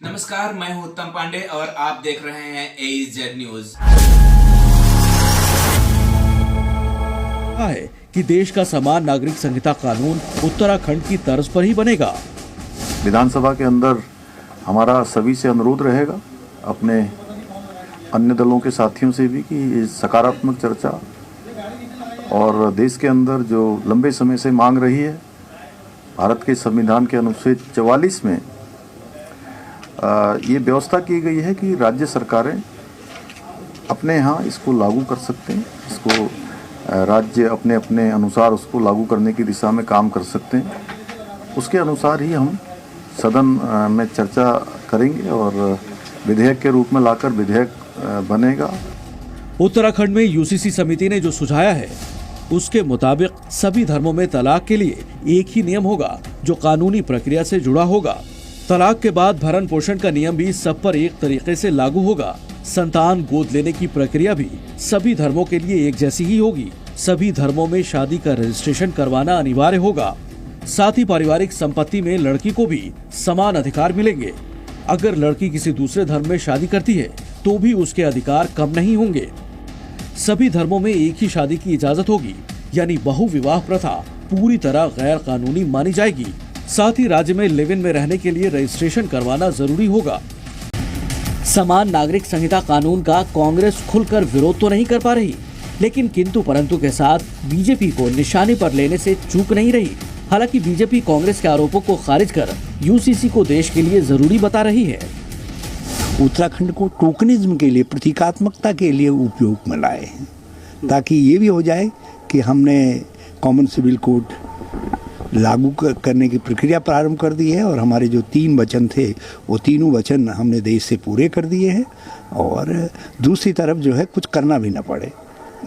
नमस्कार, मैं हूं उत्तम पांडे और आप देख रहे हैं AEZ न्यूज। है कि देश का समान नागरिक संहिता कानून उत्तराखंड की तर्ज पर ही बनेगा। विधानसभा के अंदर हमारा सभी से अनुरोध रहेगा, अपने अन्य दलों के साथियों से भी, कि सकारात्मक चर्चा और देश के अंदर जो लंबे समय से मांग रही है, भारत के संविधान के अनुच्छेद 44 में ये व्यवस्था की गई है कि राज्य सरकारें अपने यहाँ इसको लागू कर सकते हैं। इसको राज्य अपने अपने अनुसार उसको लागू करने की दिशा में काम कर सकते हैं। उसके अनुसार ही हम सदन में चर्चा करेंगे और विधेयक के रूप में लाकर विधेयक बनेगा। उत्तराखंड में यूसीसी समिति ने जो सुझाया है उसके मुताबिक सभी धर्मों में तलाक के लिए एक ही नियम होगा जो कानूनी प्रक्रिया से जुड़ा होगा। तलाक के बाद भरण पोषण का नियम भी सब पर एक तरीके से लागू होगा। संतान गोद लेने की प्रक्रिया भी सभी धर्मों के लिए एक जैसी ही होगी। सभी धर्मों में शादी का रजिस्ट्रेशन करवाना अनिवार्य होगा। साथ ही पारिवारिक संपत्ति में लड़की को भी समान अधिकार मिलेंगे। अगर लड़की किसी दूसरे धर्म में शादी करती है तो भी उसके अधिकार कम नहीं होंगे। सभी धर्मों में एक ही शादी की इजाजत होगी, यानी बहुविवाह प्रथा पूरी तरह गैर कानूनी मानी जाएगी। साथ ही राज्य में लिव इन में रहने के लिए रजिस्ट्रेशन करवाना जरूरी होगा। समान नागरिक संहिता कानून का कांग्रेस खुलकर विरोध तो नहीं कर पा रही, लेकिन किंतु परंतु के साथ बीजेपी को निशाने पर लेने से चूक नहीं रही। हालांकि बीजेपी कांग्रेस के आरोपों को खारिज कर यूसीसी को देश के लिए जरूरी बता रही है। उत्तराखंड को टोकनिज्म के लिए, प्रतीकात्मकता के लिए उपयोग में लाए हैं, ताकि ये भी हो जाए कि हमने कॉमन सिविल कोड लागू करने की प्रक्रिया प्रारंभ कर दी है और हमारे जो 3 वचन थे वो तीनों वचन हमने देश से पूरे कर दिए हैं। और दूसरी तरफ जो है कुछ करना भी ना पड़े।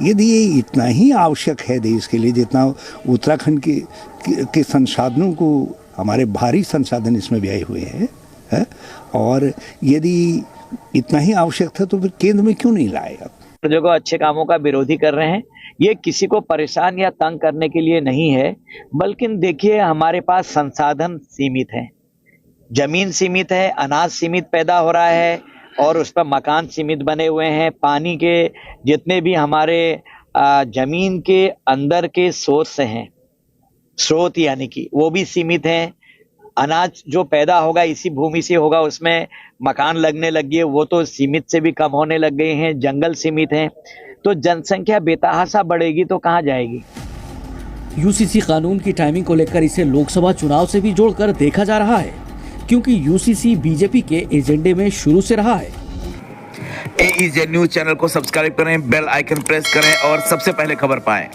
यदि ये इतना ही आवश्यक है देश के लिए, जितना उत्तराखंड के संसाधनों को, हमारे भारी संसाधन इसमें व्यय हुए हैं है? और यदि इतना ही आवश्यक था तो फिर केंद्र में क्यों नहीं लाएगा? जो अच्छे कामों का विरोधी कर रहे हैं, ये किसी को परेशान या तंग करने के लिए नहीं है, बल्कि देखिए हमारे पास संसाधन सीमित हैं, जमीन सीमित है, अनाज सीमित पैदा हो रहा है और उस पर मकान सीमित बने हुए हैं। पानी के जितने भी हमारे जमीन के अंदर के सोर्स हैं, स्रोत यानी कि वो भी सीमित हैं। अनाज जो पैदा होगा इसी भूमि से होगा, उसमें मकान लगने लग गए, वो तो सीमित से भी कम होने लग गए हैं। जंगल सीमित हैं, तो जनसंख्या बेतहाशा बढ़ेगी तो कहां जाएगी। यूसीसी कानून की टाइमिंग को लेकर इसे लोकसभा चुनाव से भी जोड़कर देखा जा रहा है, क्योंकि यूसीसी बीजेपी के एजेंडे में शुरू से रहा है। AEZ न्यूज चैनल को सब्सक्राइब करें, बेल आइकन प्रेस करें और सबसे पहले खबर पाएं।